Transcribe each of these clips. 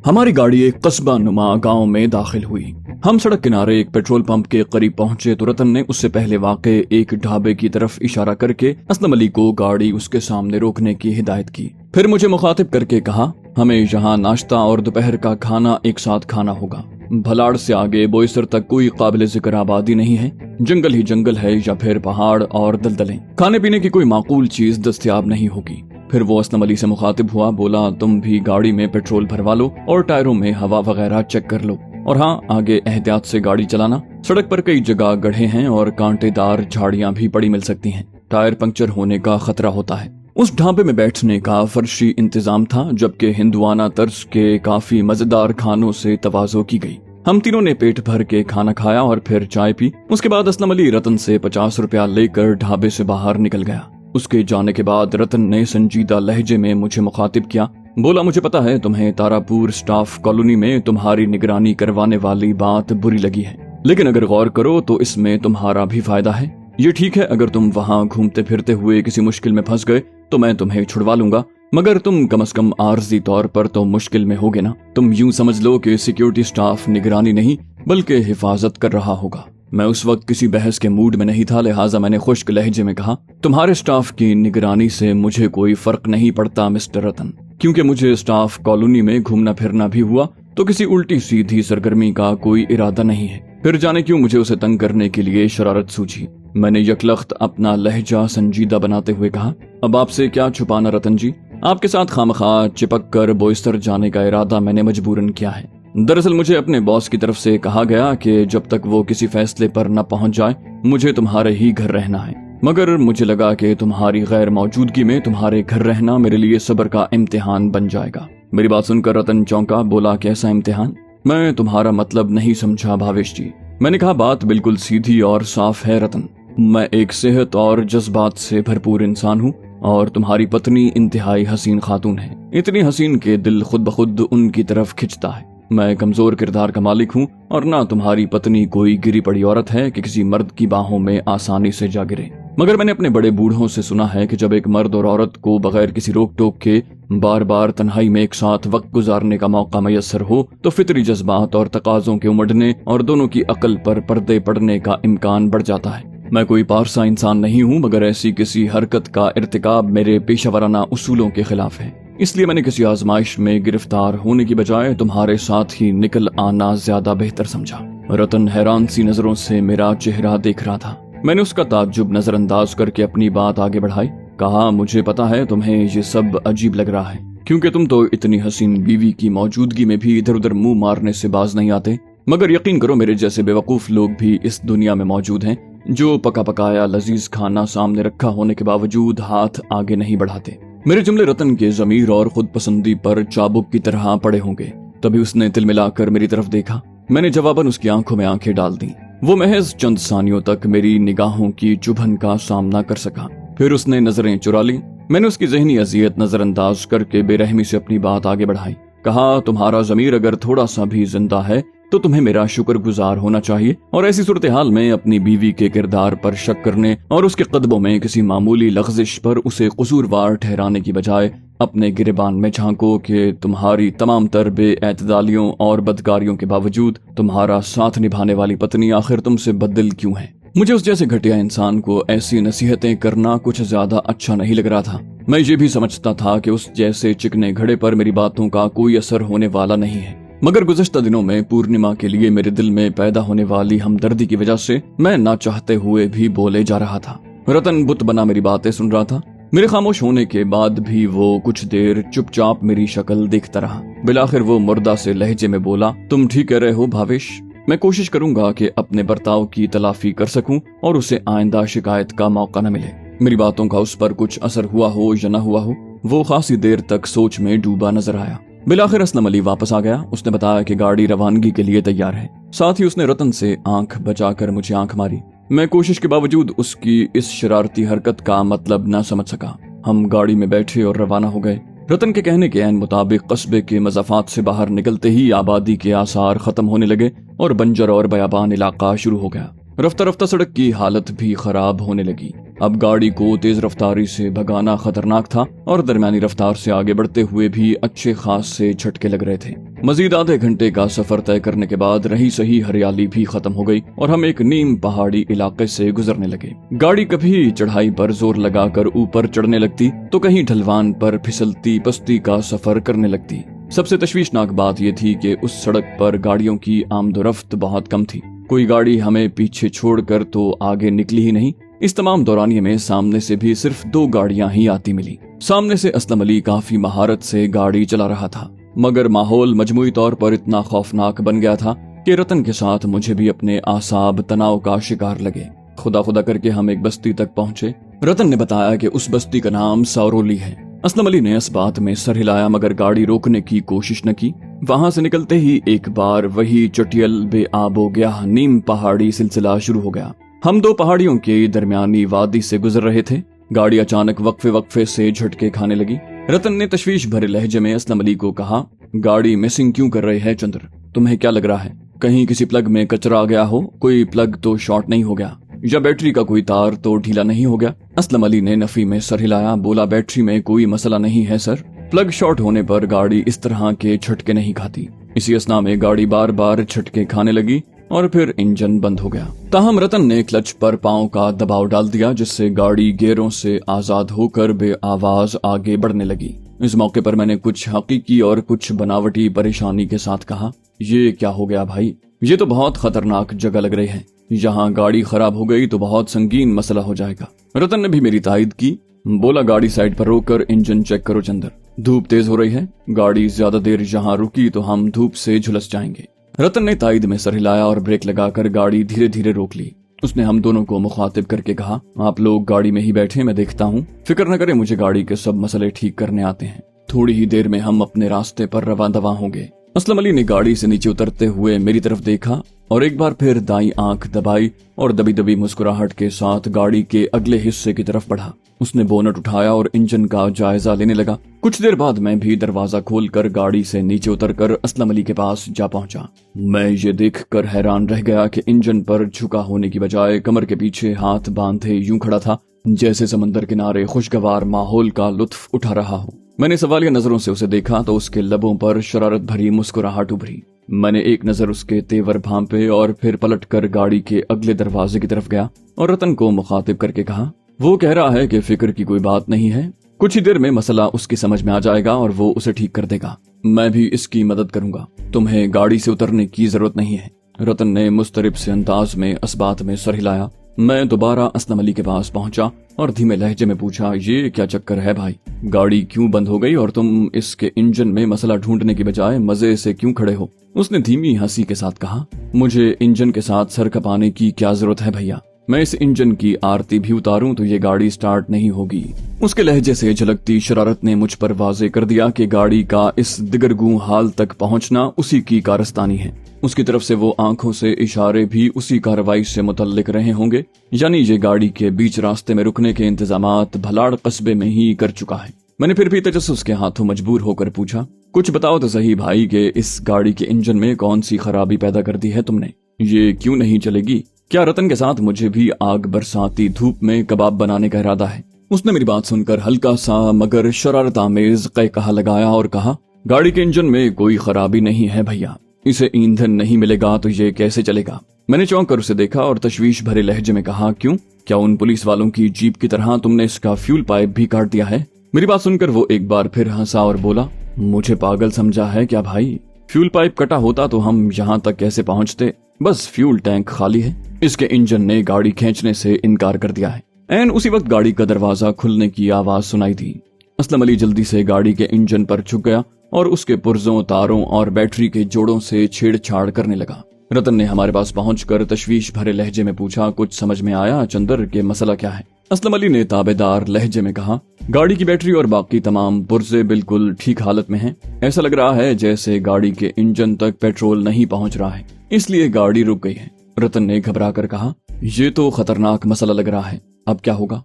हमारी गाड़ी एक कस्बा नुमा गांव में दाखिल हुई। हम सड़क किनारे एक पेट्रोल पंप के करीब पहुंचे तो रतन ने उससे पहले वाक़े एक ढाबे की तरफ इशारा करके असलम अली को गाड़ी उसके सामने रोकने की हिदायत की। फिर मुझे मुखातिब करके कहा, हमें यहाँ नाश्ता और दोपहर का खाना एक साथ खाना होगा। भलाड़ से आगे बोईसर तक कोई काबिल जिक्र आबादी नहीं है, जंगल ही जंगल है या फिर पहाड़ और दलदलें। खाने पीने की कोई माकूल चीज दस्तयाब नहीं होगी। फिर वो असलम अली से मुखातिब हुआ, बोला, तुम भी गाड़ी में पेट्रोल भरवा लो और टायरों में हवा वगैरह चेक कर लो, और हाँ, आगे एहतियात से गाड़ी चलाना। सड़क पर कई जगह गड्ढे हैं और कांटेदार झाड़ियां भी पड़ी मिल सकती हैं। टायर पंक्चर होने का खतरा होता है। उस ढाबे में बैठने का फर्शी इंतजाम था, जबकि हिंदुआना तर्ज के काफी मजेदार खानों से तवाज़ो की गई। हम तीनों ने पेट भर के खाना खाया और फिर चाय पी। उसके बाद असलम अली रतन से 50 रुपया लेकर ढाबे से बाहर निकल गया। उसके जाने के बाद रतन ने संजीदा लहजे में मुझे मुखातिब किया, बोला, मुझे पता है तुम्हें तारापुर स्टाफ कॉलोनी में तुम्हारी निगरानी करवाने वाली बात बुरी लगी है, लेकिन अगर गौर करो तो इसमें तुम्हारा भी फायदा है। ये ठीक है, अगर तुम वहाँ घूमते फिरते हुए किसी मुश्किल में फंस गए तो मैं तुम्हें छुड़वा लूंगा, मगर तुम कम से कम आर्जी तौर पर तो मुश्किल में होगे ना। तुम यूं समझ लो कि सिक्योरिटी स्टाफ निगरानी नहीं बल्कि हिफाजत कर रहा होगा। मैं उस वक्त किसी बहस के मूड में नहीं था, लिहाजा मैंने खुश्क लहजे में कहा, तुम्हारे स्टाफ की निगरानी से मुझे कोई फर्क नहीं पड़ता मिस्टर रतन, क्योंकि मुझे स्टाफ कॉलोनी में घूमना फिरना भी हुआ तो किसी उल्टी सीधी सरगर्मी का कोई इरादा नहीं है। फिर जाने क्यों मुझे उसे तंग करने के लिए शरारत सूझी। मैंने यकलख्त अपना लहजा संजीदा बनाते हुए कहा, अब आपसे क्या छुपाना रतन जी, आपके साथ खामखा चिपक कर बोईसर जाने का इरादा मैंने मजबूरन किया है। दरअसल मुझे अपने बॉस की तरफ से कहा गया कि जब तक वो किसी फैसले पर न पहुंच जाए मुझे तुम्हारे ही घर रहना है, मगर मुझे लगा कि तुम्हारी गैर मौजूदगी में तुम्हारे घर रहना मेरे लिए सब्र का इम्तिहान बन जाएगा। मेरी बात सुनकर रतन चौंका, बोला, कैसा इम्तिहान? मैं तुम्हारा मतलब नहीं समझा भावेश जी। मैंने कहा, बात बिल्कुल सीधी और साफ है रतन, मैं एक सेहत और जज्बात से भरपूर इंसान हूँ और तुम्हारी पत्नी इंतहाई हसीन खातून है, इतनी हसीन के दिल खुद ब खुद उनकी तरफ खिंचता है। मैं कमजोर किरदार का मालिक हूँ और ना तुम्हारी पत्नी कोई गिरी पड़ी औरत है कि किसी मर्द की बाहों में आसानी से जा गिरे। मगर मैंने अपने बड़े बूढ़ों से सुना है कि जब एक मर्द और औरत को बगैर किसी रोक टोक के बार बार तन्हाई में एक साथ वक्त गुजारने का मौका मयसर हो तो फितरी जज्बात और तकाजों के उमड़ने और दोनों की अकल पर पर्दे पड़ने का इम्कान बढ़ जाता है। मैं कोई पारसा इंसान नहीं हूँ, मगर ऐसी किसी हरकत का इर्तिकाब मेरे पेशावराना उसूलों के खिलाफ है। इसलिए मैंने किसी आजमाइश में गिरफ्तार होने की बजाय तुम्हारे साथ ही निकल आना ज्यादा बेहतर समझा। रतन हैरान सी नजरों से मेरा चेहरा देख रहा था। मैंने उसका ताज्जुब नजरअंदाज करके अपनी बात आगे बढ़ाई। कहा, मुझे पता है तुम्हें ये सब अजीब लग रहा है, क्योंकि तुम तो इतनी हसीन बीवी की मौजूदगी में भी इधर उधर मुंह मारने से बाज नहीं आते। मगर यकीन करो, मेरे जैसे बेवकूफ लोग भी इस दुनिया में मौजूद हैं जो पका पकाया लजीज खाना सामने रखा होने के बावजूद हाथ आगे नहीं बढ़ाते। मेरे जुमले रतन के जमीर और खुद पसंदी पर चाबुक की तरह पड़े होंगे। तभी उसने तिल मिलाकर मेरी तरफ देखा। मैंने जवाबन उसकी आंखों में आंखें डाल दी। वो महज चंद सानियों तक मेरी निगाहों की चुभन का सामना कर सका, फिर उसने नजरें चुरा ली। मैंने उसकी जहनी अजियत नजरअंदाज करके बेरहमी से अपनी बात आगे बढ़ाई। कहा, तुम्हारा जमीर अगर थोड़ा सा भी जिंदा है तो तुम्हें मेरा शुक्रगुजार होना चाहिए, और ऐसी सूरत हाल में अपनी बीवी के किरदार पर शक करने और उसके कदमों में किसी मामूली लग़ज़िश पर उसे कसूरवार ठहराने की बजाय अपने गिरेबान में झांको कि तुम्हारी तमाम तर बेएतदालियों और बदकारियों के बावजूद तुम्हारा साथ निभाने वाली पत्नी आखिर तुमसे बददिल क्यों है। मुझे उस जैसे घटिया इंसान को ऐसी नसीहतें करना कुछ ज्यादा अच्छा नहीं लग रहा था। मैं ये भी समझता था कि उस जैसे चिकने घड़े पर मेरी बातों का कोई असर होने वाला नहीं है, मगर गुज़श्ता दिनों में पूर्णिमा के लिए मेरे दिल में पैदा होने वाली हमदर्दी की वजह से मैं ना चाहते हुए भी बोले जा रहा था। रतन बुत बना मेरी बातें सुन रहा था। मेरे खामोश होने के बाद भी वो कुछ देर चुपचाप मेरी शक्ल देखता रहा। बिलाखिर वो मुर्दा से लहजे में बोला, तुम ठीक कह रहे हो भावेश, मैं कोशिश करूंगा कि अपने बर्ताव की तलाफी कर सकूं और उसे आइंदा शिकायत का मौका न मिले। मेरी बातों का उस पर कुछ असर हुआ हो या न हुआ हो, वो खासी देर तक सोच में डूबा नजर आया। बिलाखिर असलम अली वापस आ गया। उसने बताया कि गाड़ी रवानगी के लिए तैयार है। साथ ही उसने रतन से आंख बचाकर मुझे आंख मारी। मैं कोशिश के बावजूद उसकी इस शरारती हरकत का मतलब न समझ सका। हम गाड़ी में बैठे और रवाना हो गए। रतन के कहने के ऐन मुताबिक कस्बे के मज़ाफात से बाहर निकलते ही आबादी के आसार खत्म होने लगे और बंजर और बयाबान इलाका शुरू हो गया। रफ्ता रफ्ता सड़क की हालत भी खराब होने लगी। अब गाड़ी को तेज रफ्तारी से भगाना खतरनाक था और दरमियानी रफ्तार से आगे बढ़ते हुए भी अच्छे खास से झटके लग रहे थे। मजीद आधे घंटे का सफर तय करने के बाद रही सही हरियाली भी खत्म हो गई और हम एक नीम पहाड़ी इलाके से गुजरने लगे। गाड़ी कभी चढ़ाई पर जोर लगाकर ऊपर चढ़ने लगती तो कहीं ढलवान पर फिसलती पस्ती का सफर करने लगती। सबसे तशवीशनाक बात यह थी कि उस सड़क पर गाड़ियों की आमदोरफ्त बहुत कम थी। कोई गाड़ी हमें पीछे छोड़कर तो आगे निकली ही नहीं। इस तमाम दौरानिये में सामने से भी सिर्फ 2 गाड़ियां ही आती मिली। सामने से असलम अली काफी महारत से गाड़ी चला रहा था, मगर माहौल मजमूई तौर पर इतना खौफनाक बन गया था कि रतन के साथ मुझे भी अपने आसाब तनाव का शिकार लगे। खुदा खुदा करके हम एक बस्ती तक पहुंचे। रतन ने बताया कि उस बस्ती का नाम सारोली है। असलम अली ने इस बात में सर हिलाया मगर गाड़ी रोकने की कोशिश न की। वहां से निकलते ही एक बार वही चटियल बेआबो गया नीम पहाड़ी सिलसिला शुरू हो गया। हम 2 पहाड़ियों के दरमियानी वादी से गुजर रहे थे। गाड़ी अचानक वक्फे वक्फे से झटके खाने लगी। रतन ने तशवीश भरे लहजे में असलम अली को कहा, गाड़ी मिसिंग क्यों कर रही है चंद्र? तुम्हें क्या लग रहा है कहीं किसी प्लग में कचरा आ गया हो? कोई प्लग तो शॉर्ट नहीं हो गया या बैटरी का कोई तार तो ढीला नहीं हो गया? असलम अली ने नफी में सर हिलाया, बोला बैटरी में कोई मसला नहीं है सर। प्लग शॉर्ट होने पर गाड़ी इस तरह के झटके नहीं खाती। इसी असना में गाड़ी बार बार झटके खाने लगी और फिर इंजन बंद हो गया। ताहम रतन ने क्लच पर पांव का दबाव डाल दिया जिससे गाड़ी गेयरों से आजाद होकर बेआवाज आगे बढ़ने लगी। इस मौके पर मैंने कुछ हकीकी और कुछ बनावटी परेशानी के साथ कहा, ये क्या हो गया भाई? ये तो बहुत खतरनाक जगह लग रही है। यहाँ गाड़ी खराब हो गई तो बहुत संगीन मसला हो जाएगा। रतन ने भी मेरी तायद की, बोला गाड़ी साइड पर रोककर इंजन चेक करो चंदर। धूप तेज हो रही है, गाड़ी ज्यादा देर यहाँ रुकी तो हम धूप से झुलस जाएंगे। रतन ने तायद में सर हिलाया और ब्रेक लगाकर गाड़ी धीरे धीरे रोक ली। उसने हम दोनों को मुखातिब करके कहा, आप लोग गाड़ी में ही बैठे, मैं देखता हूँ। फिक्र न करें, मुझे गाड़ी के सब मसले ठीक करने आते हैं। थोड़ी ही देर में हम अपने रास्ते पर रवा दवा होंगे। असलम अली ने गाड़ी से नीचे उतरते हुए मेरी तरफ देखा और एक बार फिर दाईं आंख दबाई और दबी दबी मुस्कुराहट के साथ गाड़ी के अगले हिस्से की तरफ बढ़ा। उसने बोनट उठाया और इंजन का जायजा लेने लगा। कुछ देर बाद मैं भी दरवाजा खोलकर गाड़ी से नीचे उतरकर असलम अली के पास जा पहुंचा। मैं ये देखकर हैरान रह गया कि इंजन पर झुका होने की बजाय कमर के पीछे हाथ बांधे यूं खड़ा था जैसे समंदर किनारे खुशगवार माहौल का लुत्फ उठा रहा हो। मैंने सवालिया नजरों से उसे देखा तो उसके लबों पर शरारत भरी मुस्कुराहट उभरी। मैंने एक नजर उसके तेवर भांपे और फिर पलटकर गाड़ी के अगले दरवाजे की तरफ गया और रतन को मुखातिब करके कहा, वो कह रहा है कि फिक्र की कोई बात नहीं है, कुछ ही देर में मसला उसकी समझ में आ जाएगा और वो उसे ठीक कर देगा। मैं भी इसकी मदद करूंगा, तुम्हें गाड़ी से उतरने की जरूरत नहीं है। रतन ने मुस्तरिब से अंदाज में इस बात में सर हिलाया। मैं दोबारा असलम अली के पास पहुंचा और धीमे लहजे में पूछा, ये क्या चक्कर है भाई? गाड़ी क्यों बंद हो गई और तुम इसके इंजन में मसला ढूंढने की बजाय मजे से क्यों खड़े हो? उसने धीमी हंसी के साथ कहा, मुझे इंजन के साथ सर खपाने की क्या जरूरत है भैया? मैं इस इंजन की आरती भी उतारूं तो ये गाड़ी स्टार्ट नहीं होगी। उसके लहजे से झलकती शरारत ने मुझ पर वाजे कर दिया कि गाड़ी का इस दिगरगू हाल तक पहुंचना उसी की कारस्तानी है। उसकी तरफ से वो आंखों से इशारे भी उसी कार्रवाई से मुतल्लिक रहे होंगे, यानी ये गाड़ी के बीच रास्ते में रुकने के इंतजामात भलाड़ कस्बे में ही कर चुका है। मैंने फिर भी तजस्सुस के हाथों मजबूर होकर पूछा, कुछ बताओ तो सही भाई कि इस गाड़ी के इंजन में कौन सी खराबी पैदा कर दी है तुमने? ये क्यों नहीं चलेगी? क्या रतन के साथ मुझे भी आग बरसाती धूप में कबाब बनाने का इरादा है? उसने मेरी बात सुनकर हल्का सा मगर शरारत आमेज कहा लगाया और कहा, गाड़ी के इंजन में कोई खराबी नहीं है भैया, इसे ईंधन नहीं मिलेगा तो ये कैसे चलेगा? मैंने चौंक कर उसे देखा और तशवीश भरे लहजे में कहा, क्यों? क्या उन पुलिस वालों की जीप की तरह तुमने इसका फ्यूल पाइप भी काट दिया है? मेरी बात सुनकर वो एक बार फिर हंसा और बोला, मुझे पागल समझा है क्या भाई? फ्यूल पाइप कटा होता तो हम यहाँ तक कैसे पहुँचते? बस फ्यूल टैंक खाली है। इसके इंजन ने गाड़ी खींचने से इनकार कर दिया है। एन उसी वक्त गाड़ी का दरवाजा खुलने की आवाज सुनाई दी। असलम अली जल्दी से गाड़ी के इंजन पर झुक गया और उसके पुर्जों, तारों और बैटरी के जोड़ों से छेड़छाड़ करने लगा। रतन ने हमारे पास पहुंचकर तशवीश भरे लहजे में पूछा, कुछ समझ में आया चंदर के मसला क्या है? असलम अली ने ताबेदार लहजे में कहा, गाड़ी की बैटरी और बाकी तमाम पुर्जे बिल्कुल ठीक हालत में हैं। ऐसा लग रहा है जैसे गाड़ी के इंजन तक पेट्रोल नहीं पहुंच रहा है, इसलिए गाड़ी रुक गई है। रतन ने घबरा कर कहा, ये तो खतरनाक मसला लग रहा है, अब क्या होगा?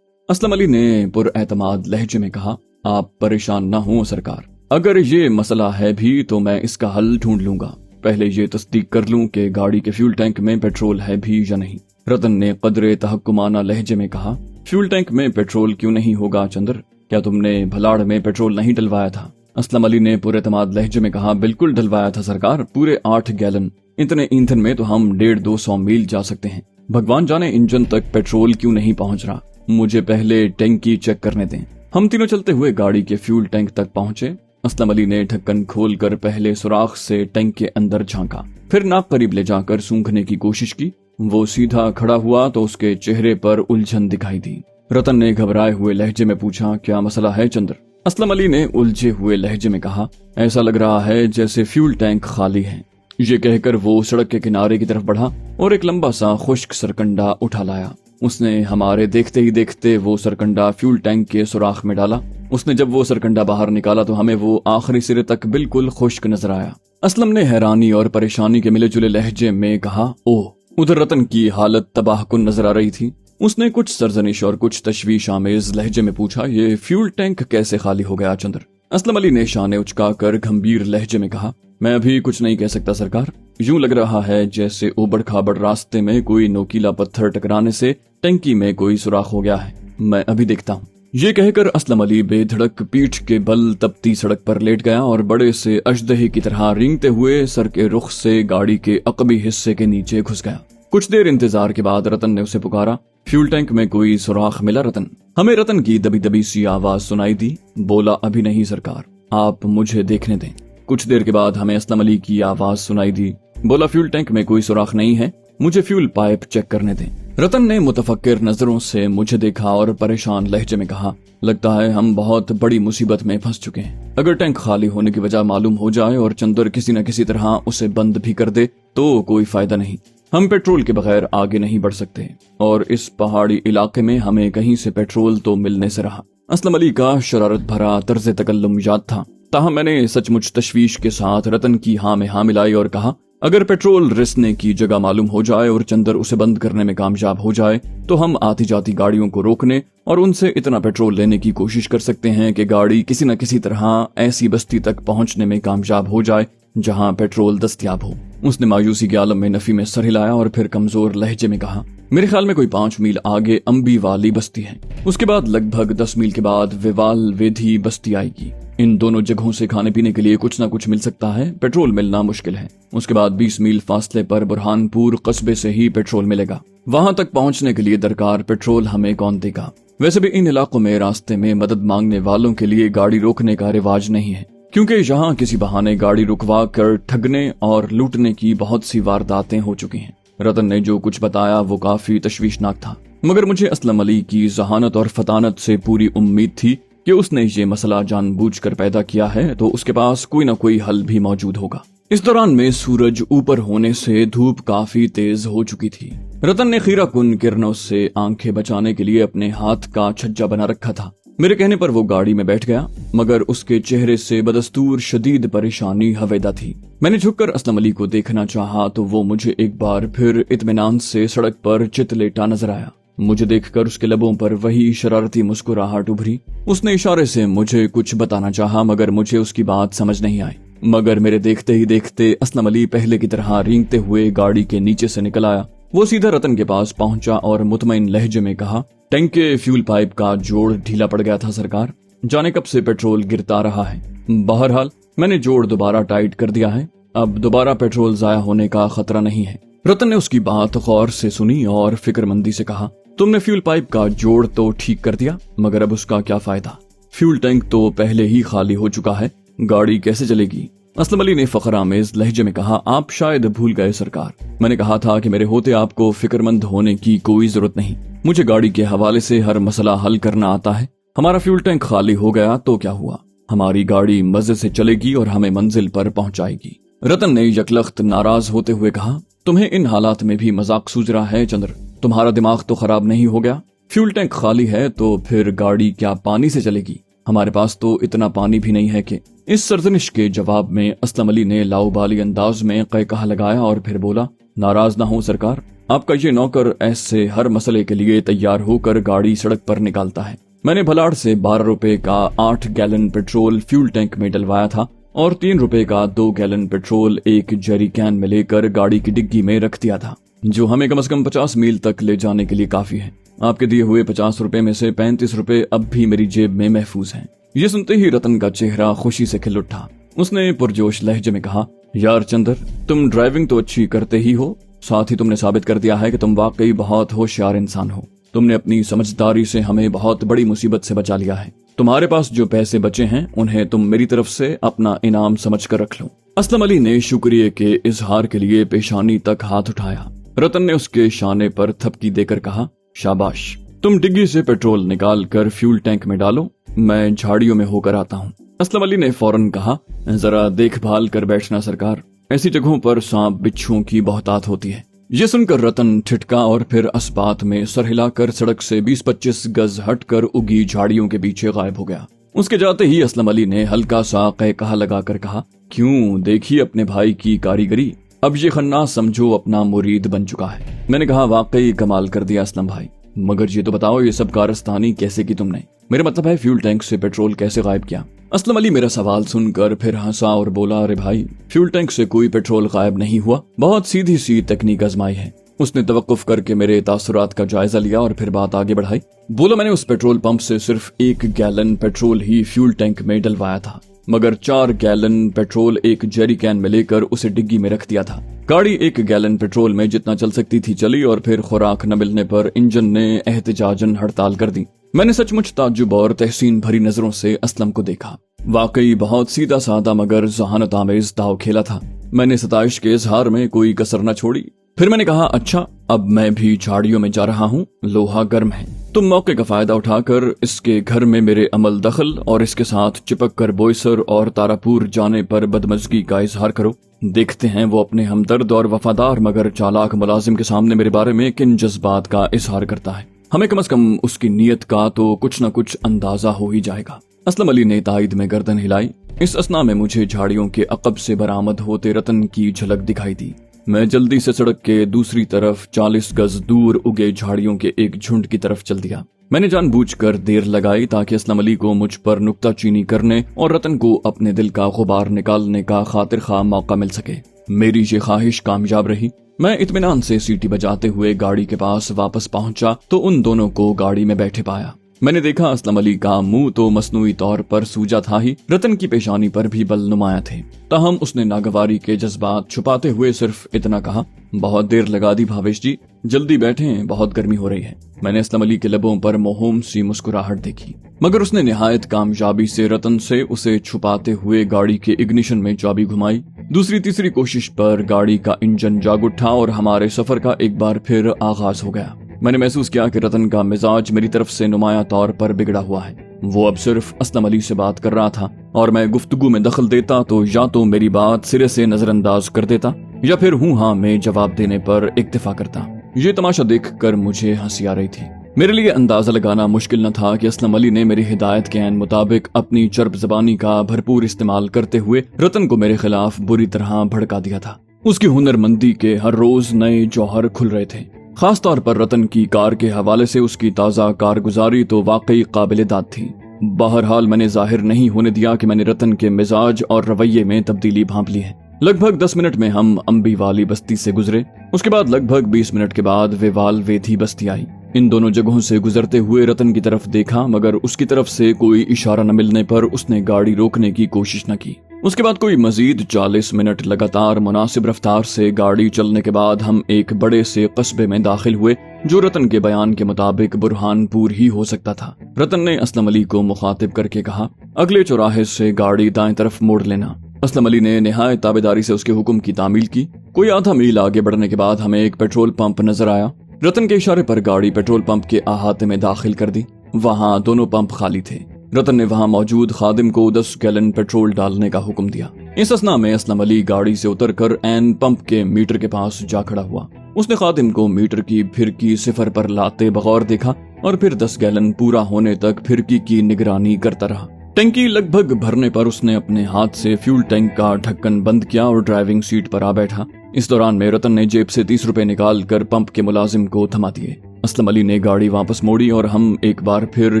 असलम अली ने पुरएतमाद लहजे में कहा, आप परेशान न हो सरकार, अगर ये मसला है भी तो मैं इसका हल ढूंढ लूंगा। पहले ये तस्दीक कर लूं कि गाड़ी के फ्यूल टैंक में पेट्रोल है भी या नहीं। रतन ने कदरे तहक्कुमाना लहजे में कहा, फ्यूल टैंक में पेट्रोल क्यों नहीं होगा चंद्र? क्या तुमने भलाड़ में पेट्रोल नहीं डलवाया था? असलम अली ने पूरे तमाद लहजे में कहा, बिल्कुल डलवाया था सरकार, पूरे 8 गैलन। इतने ईंधन में तो हम 150-200 मील जा सकते हैं। भगवान जाने इंजन तक पेट्रोल क्यों नहीं पहुंच रहा। मुझे पहले टैंकी चेक करने दें। हम तीनों चलते हुए गाड़ी के फ्यूल टैंक तक पहुंचे। असलम अली ने ढक्कन खोलकर पहले सुराख से टैंक के अंदर झांका, फिर नाक करीब ले जाकर सूंघने की कोशिश की। वो सीधा खड़ा हुआ तो उसके चेहरे पर उलझन दिखाई दी। रतन ने घबराए हुए लहजे में पूछा, क्या मसला है चंद्र? असलम अली ने उलझे हुए लहजे में कहा, ऐसा लग रहा है जैसे फ्यूल टैंक खाली है। ये कहकर वो सड़क के किनारे की तरफ बढ़ा और एक लंबा सा खुश्क सरकंडा उठा लाया। उसने हमारे देखते ही देखते वो सरकंडा फ्यूल टैंक के सुराख में डाला। उसने जब वो सरकंडा बाहर निकाला तो हमें वो आखिरी सिरे तक बिल्कुल खुश्क नजर आया। असलम ने हैरानी और परेशानी के मिले जुले लहजे में कहा, ओह। उधर रतन की हालत तबाहकुन नजर आ रही थी। उसने कुछ सरजनिश और कुछ तशवीश आमेज लहजे में पूछा, ये फ्यूल टैंक कैसे खाली हो गया चंद्र? असलम अली ने शाने उचकाकर गंभीर लहजे में कहा, मैं अभी कुछ नहीं कह सकता सरकार। यूं लग रहा है जैसे उबड़ खाबड़ रास्ते में कोई नोकीला पत्थर टकराने से टैंकी में कोई सुराख हो गया है। मैं अभी देखता हूँ। ये कहकर असलम अली बेधड़क पीठ के बल तपती सड़क पर लेट गया और बड़े से अजदहे की तरह रेंगते हुए सर के रुख से गाड़ी के अकबी हिस्से के नीचे घुस गया। कुछ देर इंतजार के बाद रतन ने उसे पुकारा, फ्यूल टैंक में कोई सुराख मिला रतन? हमें रतन की दबी दबी सी आवाज सुनाई दी। बोला, अभी नहीं सरकार, आप मुझे देखने दें। कुछ देर के बाद हमें असलम अली की आवाज सुनाई दी। बोला, फ्यूल टैंक में कोई सुराख नहीं है, मुझे फ्यूल पाइप चेक करने दें। रतन ने मुतफक्किर नजरों से मुझे देखा और परेशान लहजे में कहा, लगता है हम बहुत बड़ी मुसीबत में फंस चुके हैं। अगर टैंक खाली होने की वजह मालूम हो जाए और चंदर किसी न किसी तरह उसे बंद भी कर दे तो कोई फायदा नहीं। हम पेट्रोल के बगैर आगे नहीं बढ़ सकते और इस पहाड़ी इलाके में हमें कहीं से पेट्रोल तो मिलने से रहा। असलम अली का शरारत भरा तर्ज तकल्लुम याद था। ताहम मैंने सचमुच तशवीश के साथ रतन की हाँ में हाँ मिलाई और कहा, अगर पेट्रोल रिसने की जगह मालूम हो जाए और चंदर उसे बंद करने में कामयाब हो जाए तो हम आती जाती गाड़ियों को रोकने और उनसे इतना पेट्रोल लेने की कोशिश कर सकते हैं कि गाड़ी किसी न किसी तरह ऐसी बस्ती तक पहुंचने में कामयाब हो जाए जहां पेट्रोल दस्तयाब हो। उसने मायूसी के आलम में नफी में सर हिलाया और फिर कमजोर लहजे में कहा, मेरे ख्याल में कोई 5 मील आगे अंबी वाली बस्ती है। उसके बाद लगभग 10 मील के बाद विवाल वेधी बस्ती आएगी। इन दोनों जगहों से खाने पीने के लिए कुछ न कुछ मिल सकता है, पेट्रोल मिलना मुश्किल है। उसके बाद 20 मील फासले पर बुरहानपुर कस्बे से ही पेट्रोल मिलेगा। वहां तक पहुंचने के लिए दरकार पेट्रोल हमें कौन देगा? वैसे भी इन इलाकों में रास्ते में मदद मांगने वालों के लिए गाड़ी रोकने का रिवाज नहीं है, क्योंकि यहाँ किसी बहाने गाड़ी रुकवा कर ठगने और लूटने की बहुत सी वारदातें हो चुकी हैं। रतन ने जो कुछ बताया वो काफी तशवीशनाक था, मगर मुझे असलम अली की जहानत और फतानत से पूरी उम्मीद थी कि उसने ये मसला जानबूझकर पैदा किया है तो उसके पास कोई न कोई हल भी मौजूद होगा। इस दौरान में सूरज ऊपर होने से धूप काफी तेज हो चुकी थी। रतन ने खीरा कुन किरणों से आंखें बचाने के लिए अपने हाथ का छज्जा बना रखा था। मेरे कहने पर वो गाड़ी में बैठ गया, मगर उसके चेहरे से बदस्तूर शदीद परेशानी हवेदा थी। मैंने झुककर असलम अली को देखना चाहा तो वो मुझे एक बार फिर इत्मीनान से सड़क पर चित लेटा नजर आया। मुझे देखकर उसके लबों पर वही शरारती मुस्कुराहट उभरी। उसने इशारे से मुझे कुछ बताना चाहा, मगर मुझे उसकी बात समझ नहीं आई। मगर मेरे देखते ही देखते असलम अली पहले की तरह रेंगते हुए गाड़ी के नीचे से निकल आया। वो सीधा रतन के पास पहुंचा और मुतमईन लहजे में कहा, टैंक के फ्यूल पाइप का जोड़ ढीला पड़ गया था सरकार, जाने कब से पेट्रोल गिरता रहा है। बहरहाल मैंने जोड़ दोबारा टाइट कर दिया है, अब दोबारा पेट्रोल जाया होने का खतरा नहीं है। रतन ने उसकी बात गौर से सुनी और फिक्रमंदी से कहा, तुमने फ्यूल पाइप का जोड़ तो ठीक कर दिया, मगर अब उसका क्या फायदा? फ्यूल टैंक तो पहले ही खाली हो चुका है, गाड़ी कैसे चलेगी? असलम अली ने फखरामेज लहजे में कहा, आप शायद भूल गए सरकार, मैंने कहा था कि मेरे होते आपको फिक्रमंद होने की कोई जरूरत नहीं। मुझे गाड़ी के हवाले से हर मसला हल करना आता है। हमारा फ्यूल टैंक खाली हो गया तो क्या हुआ, हमारी गाड़ी मजे से चलेगी और हमें मंजिल पर पहुंचाएगी। रतन ने यकलख्त नाराज होते हुए कहा, तुम्हें इन हालात में भी मजाक सूझ रहा है चंद्र? तुम्हारा दिमाग तो खराब नहीं हो गया? फ्यूल टैंक खाली है तो फिर गाड़ी क्या पानी से चलेगी? हमारे पास तो इतना पानी भी नहीं है कि। इस सरजनिश के जवाब में असलम अली ने लाउबाली अंदाज में कहा लगाया और फिर बोला, नाराज ना हो सरकार, आपका ये नौकर ऐसे हर मसले के लिए तैयार होकर गाड़ी सड़क पर निकालता है। मैंने भलाड़ से 12 रुपए का 8 गैलन पेट्रोल फ्यूल टैंक में डलवाया था और 3 रुपए का 2 गैलन पेट्रोल एक जेरी कैन में लेकर गाड़ी की डिग्गी में रख दिया था, जो हमें कम से कम 50 मील तक ले जाने के लिए काफी है। आपके दिए हुए 50 रुपए में से 35 रुपए अब भी मेरी जेब में महफूज हैं। ये सुनते ही रतन का चेहरा खुशी से खिल उठा। उसने पुरजोश लहजे में कहा, यार चंद्र, तुम ड्राइविंग तो अच्छी करते ही हो, साथ ही तुमने साबित कर दिया है कि तुम वाकई बहुत होशियार इंसान हो। तुमने अपनी समझदारी से हमें बहुत बड़ी मुसीबत से बचा लिया है। तुम्हारे पास जो पैसे बचे हैं उन्हें तुम मेरी तरफ से अपना इनाम समझकर रख लो। असलम अली ने शुक्रिया के इजहार के लिए पेशानी तक हाथ उठाया। रतन ने उसके शाने पर थपकी देकर कहा, शाबाश, तुम डिग्गी से पेट्रोल निकाल कर फ्यूल टैंक में डालो, मैं झाड़ियों में होकर आता हूँ। असलम अली ने फौरन कहा, जरा देखभाल कर बैठना सरकार, ऐसी जगहों पर सांप बिच्छुओं की बहुतात होती है। ये सुनकर रतन ठिठका और फिर अस्पात में सर हिलाकर सड़क से 20-25 गज हटकर उगी झाड़ियों के पीछे गायब हो गया। उसके जाते ही असलम अली ने हल्का सा कहकहा लगाकर कहा, क्यों, देखिए अपने भाई की कारीगरी, अब ये खन्नास समझो अपना मुरीद बन चुका है। मैंने कहा, वाकई कमाल कर दिया असलम भाई, मगर ये तो बताओ ये सब कारस्तानी कैसे की तुमने? मेरा मतलब है फ्यूल टैंक से पेट्रोल कैसे गायब किया? असलम अली मेरा सवाल सुनकर फिर हंसा और बोला, अरे भाई, फ्यूल टैंक से कोई पेट्रोल गायब नहीं हुआ, बहुत सीधी सी तकनीक आजमाई है। उसने तवक्कुफ करके मेरे तासुरात का जायजा लिया और फिर बात आगे बढ़ाई। बोला, मैंने उस पेट्रोल पंप से सिर्फ 1 गैलन पेट्रोल ही फ्यूल टैंक में डलवाया था, मगर 4 गैलन पेट्रोल एक जेरी कैन में लेकर उसे डिग्गी में रख दिया था। गाड़ी 1 गैलन पेट्रोल में जितना चल सकती थी चली और फिर खुराक न मिलने पर इंजन ने एहतजाजन हड़ताल कर दी। मैंने सचमुच ताज्जुब और तहसीन भरी नजरों से असलम को देखा। वाकई बहुत सीधा साधा मगर जहानत आमेज दाव खेला था। मैंने सताइश के इजहार में कोई कसर न छोड़ी। फिर मैंने कहा, अच्छा, अब मैं भी झाड़ियों में जा रहा हूँ, लोहा गर्म है, तुम मौके का फायदा उठाकर इसके घर में मेरे अमल दखल और इसके साथ चिपक कर बोईसर और तारापुर जाने पर बदमजगी का इजहार करो। देखते हैं वो अपने हमदर्द और वफादार मगर चालाक मुलाजिम के सामने मेरे बारे में किन जज्बात का इजहार करता है। हमें कम से कम उसकी नीयत का तो कुछ न कुछ अंदाजा हो ही जाएगा। असलम अली ने तायद में गर्दन हिलाई। इस असना में मुझे झाड़ियों के अकब से बरामद होते रतन की झलक दिखाई दी। मैं जल्दी से सड़क के दूसरी तरफ 40 गज दूर उगे झाड़ियों के एक झुंड की तरफ चल दिया। मैंने जानबूझकर देर लगाई ताकि असलम अली को मुझ पर नुक्ताचीनी करने और रतन को अपने दिल का गुबार निकालने का खातिर खा मौका मिल सके। मेरी ये ख्वाहिश कामयाब रही। मैं इत्मीनान से सीटी बजाते हुए गाड़ी के पास वापस पहुंचा तो उन दोनों को गाड़ी में बैठे पाया। मैंने देखा असलम अली का मुंह तो मसनूई तौर पर सूजा था ही, रतन की पेशानी पर भी बल नुमाया थे। ताहम उसने नागवारी के जज्बात छुपाते हुए सिर्फ इतना कहा, बहुत देर लगा दी भावेश जी, जल्दी बैठें, बहुत गर्मी हो रही है। मैंने असलम अली के लबों पर मोहम सी मुस्कुराहट देखी, मगर उसने निहायत कामयाबी से रतन से उसे छुपाते हुए गाड़ी के इग्निशन में चाबी घुमाई। दूसरी तीसरी कोशिश पर गाड़ी का इंजन जाग उठा और हमारे सफर का एक बार फिर आगाज हो गया। मैंने महसूस किया कि रतन का मिजाज मेरी तरफ से नुमाया तौर पर बिगड़ा हुआ है। वो अब सिर्फ असलम अली से बात कर रहा था और मैं गुफ्तगू में दखल देता तो या तो मेरी बात सिरे से नजरअंदाज कर देता या फिर हूँ हाँ में जवाब देने पर इक्तिफा करता। ये तमाशा देखकर मुझे हंसी आ रही थी। मेरे लिए अंदाजा लगाना मुश्किल न था कि असलम अली ने मेरी हिदायत के ऐन मुताबिक अपनी चर्ब जबानी का भरपूर इस्तेमाल करते हुए रतन को मेरे खिलाफ बुरी तरह भड़का दिया था। उसकी हुनरमंदी के हर रोज नए जौहर खुल रहे थे। खास तौर पर रतन की कार के हवाले से उसकी ताज़ा कारगुजारी तो वाकई काबिल दाद थी। बहरहाल मैंने जाहिर नहीं होने दिया कि मैंने रतन के मिजाज और रवैये में तब्दीली भांप ली है। लगभग 10 मिनट में हम अम्बी वाली बस्ती से गुजरे। उसके बाद लगभग 20 मिनट के बाद वेवाल वेथी बस्ती आई। इन दोनों जगहों से गुजरते हुए रतन की तरफ देखा मगर उसकी तरफ से कोई इशारा न मिलने पर उसने गाड़ी रोकने की कोशिश न की। उसके बाद कोई मजीद 40 मिनट लगातार मुनासिब रफ्तार से गाड़ी चलने के बाद हम एक बड़े से कस्बे में दाखिल हुए जो रतन के बयान के मुताबिक बुरहानपुर ही हो सकता था। रतन ने असलम अली को मुखातिब करके कहा, अगले चौराहे से गाड़ी दाएं तरफ मोड़ लेना। असलम अली ने निहायत ताबेदारी से उसके हुक्म की तामील की। कोई आधा मील आगे बढ़ने के बाद हमें एक पेट्रोल पंप नजर आया। रतन के इशारे पर गाड़ी पेट्रोल पंप के अहाते में दाखिल कर दी। वहाँ दोनों पंप खाली थे। रतन ने वहाँ मौजूद खादिम को 10 गैलन पेट्रोल डालने का हुक्म दिया। इस असना में असलम अली गाड़ी से उतरकर ऐन पंप के मीटर के पास जा खड़ा हुआ। उसने खादिम को मीटर की फिरकी सिफर पर लाते बगौर देखा और फिर 10 गैलन पूरा होने तक फिरकी की निगरानी करता रहा। टंकी लगभग भरने पर उसने अपने हाथ से फ्यूल टैंक का ढक्कन बंद किया और ड्राइविंग सीट पर आ बैठा। इस दौरान में रतन ने जेब से 30 रुपए निकाल कर पंप के मुलाजिम को थमा दिए। असलम अली ने गाड़ी वापस मोड़ी और हम एक बार फिर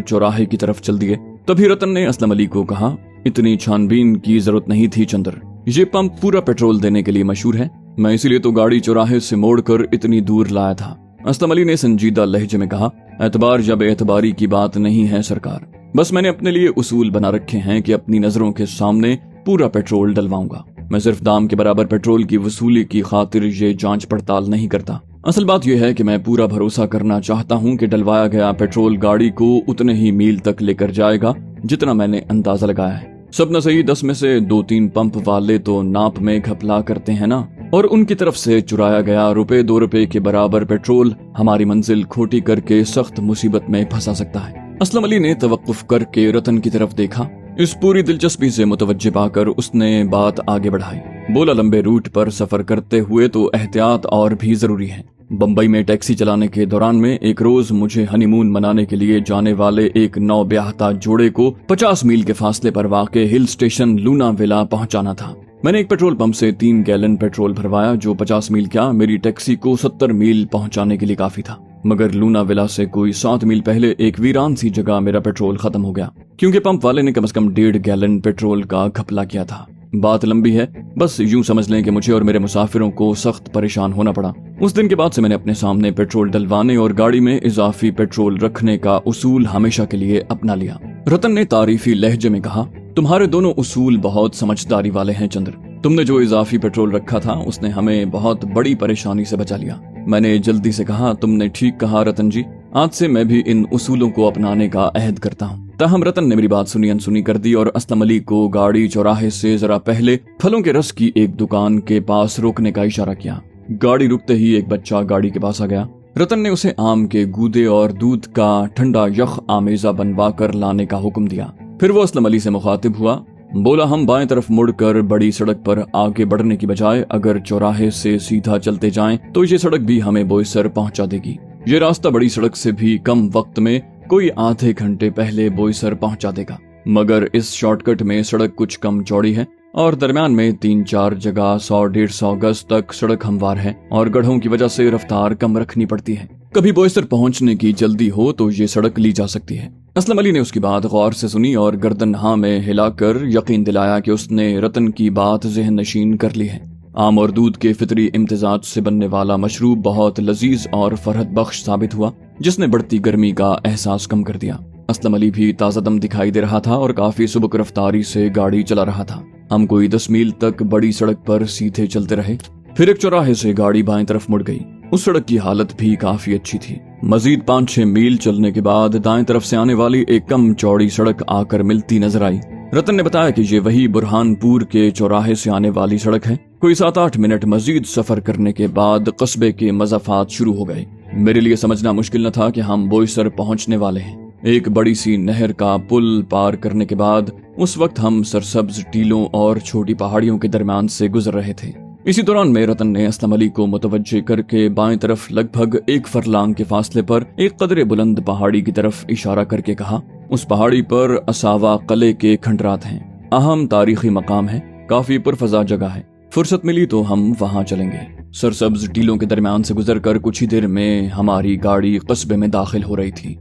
चौराहे की तरफ चल दिए। तभी रतन ने असलम अली को कहा, इतनी छानबीन की जरूरत नहीं थी चंद्र, ये पंप पूरा पेट्रोल देने के लिए मशहूर है, मैं इसीलिए तो गाड़ी चौराहे से मोड़कर इतनी दूर लाया था। असलम अली ने संजीदा लहजे में कहा, एतबार या बेएतबारी की बात नहीं है सरकार, बस मैंने अपने लिए उसूल बना रखे हैं कि अपनी नजरों के सामने पूरा पेट्रोल डलवाऊंगा। मैं सिर्फ दाम के बराबर पेट्रोल की वसूली की खातिर ये जांच पड़ताल नहीं करता। असल बात यह है कि मैं पूरा भरोसा करना चाहता हूं कि डलवाया गया पेट्रोल गाड़ी को उतने ही मील तक लेकर जाएगा जितना मैंने अंदाजा लगाया है। सब न सही 10 में से 2-3 पंप वाले तो नाप में घपला करते हैं ना, और उनकी तरफ से चुराया गया ₹2 के बराबर पेट्रोल हमारी मंजिल खोटी करके सख्त मुसीबत में फंसा सकता है। असलम अली ने तवक्कुफ करके रतन की तरफ देखा। इस पूरी दिलचस्पी से मुतवज्जे पाकर उसने बात आगे बढ़ाई। बोला, लंबे रूट पर सफर करते हुए तो एहतियात और भी जरूरी है। बम्बई में टैक्सी चलाने के दौरान में एक रोज मुझे हनीमून मनाने के लिए जाने वाले एक नौब्याहता जोड़े को 50 मील के फासले पर वाक़े हिल स्टेशन लूना विला पहुंचाना था। मैंने एक पेट्रोल पंप से 3 गैलन पेट्रोल भरवाया, जो 50 मील क्या मेरी टैक्सी को 70 मील पहुंचाने के लिए काफी था। मगर लूना विला से कोई 7 मील पहले एक वीरान सी जगह मेरा पेट्रोल खत्म हो गया, क्योंकि पंप वाले ने कम से कम 1.5 गैलन पेट्रोल का घपला किया था। बात लंबी है, बस यूं समझ लें कि मुझे और मेरे मुसाफिरों को सख्त परेशान होना पड़ा। उस दिन के बाद से मैंने अपने सामने पेट्रोल डलवाने और गाड़ी में इजाफी पेट्रोल रखने का उसूल हमेशा के लिए अपना लिया। रतन ने तारीफी लहजे में कहा, तुम्हारे दोनों उसूल बहुत समझदारी वाले हैं चंद्र। तुमने जो इजाफी पेट्रोल रखा था उसने हमें बहुत बड़ी परेशानी से बचा लिया। मैंने जल्दी से कहा, तुमने ठीक कहा रतन जी, आज से मैं भी इन उसूलों को अपनाने का अहद करता हूँ। ताहम रतन ने मेरी बात सुनी अनसुनी कर दी और असलम अली को गाड़ी चौराहे से जरा पहले फलों के रस की एक दुकान के पास रोकने का इशारा किया। गाड़ी रुकते ही एक बच्चा गाड़ी के पास आ गया। रतन ने उसे आम के गूदे और दूध का ठंडा यख आमेजा बनवा कर लाने का हुक्म दिया। फिर वो असलम अली से मुखातिब हुआ। बोला, हम बाएं तरफ मुड़कर बड़ी सड़क पर आगे बढ़ने की बजाय अगर चौराहे से सीधा चलते जाएं तो ये सड़क भी हमें बोईसर पहुंचा देगी। ये रास्ता बड़ी सड़क से भी कम वक्त में कोई आधे घंटे पहले बोईसर पहुंचा देगा, मगर इस शॉर्टकट में सड़क कुछ कम चौड़ी है और दरम्यान में 3-4 जगह 100-150 गज तक सड़क हमवार है और गड्ढों की वजह से रफ्तार कम रखनी पड़ती है। कभी बोईसर पहुंचने की जल्दी हो तो ये सड़क ली जा सकती है। असलम अली ने उसकी बात गौर से सुनी और गर्दन हाँ में हिलाकर यकीन दिलाया कि उसने रतन की बात ज़हन नशीन कर ली है। आम और दूध के फितरी इम्तिजाज से बनने वाला मशरूब बहुत लजीज और फरहत बख्श साबित हुआ, जिसने बढ़ती गर्मी का एहसास कम कर दिया। असलम अली भी ताज़ा दम दिखाई दे रहा था और काफी सुबक रफ्तारी से गाड़ी चला रहा था। हम कोई 10 मील तक बड़ी सड़क पर सीधे चलते रहे। फिर एक चौराहे से गाड़ी बाएं तरफ मुड़ गई। उस सड़क की हालत भी काफी अच्छी थी। मजीद 5-6 मील चलने के बाद दाएं तरफ से आने वाली एक कम चौड़ी सड़क आकर मिलती नजर आई। रतन ने बताया कि ये वही बुरहानपुर के चौराहे से आने वाली सड़क है। कोई 7-8 मिनट मजीद सफर करने के बाद कस्बे के मज़ाफात शुरू हो गए। मेरे लिए समझना मुश्किल न था कि हम बोईसर पहुंचने वाले हैं। एक बड़ी सी नहर का पुल पार करने के बाद उस वक्त हम सरसब्ज टीलों और छोटी पहाड़ियों के दरमियान से गुजर रहे थे। इसी दौरान में रतन ने असलम अली को मुतवज्जे करके बाएं तरफ लगभग 1 फरलांग के फासले पर एक कदरे बुलंद पहाड़ी की तरफ इशारा करके कहा, उस पहाड़ी पर असावा कले के खंडरात हैं। अहम तारीखी मकाम है, काफी पुरफजा जगह है। फुर्सत मिली तो हम वहां चलेंगे। सरसब्ज टीलों के दरमियान से गुजरकर कुछ ही देर में हमारी गाड़ी कस्बे में दाखिल हो रही थी।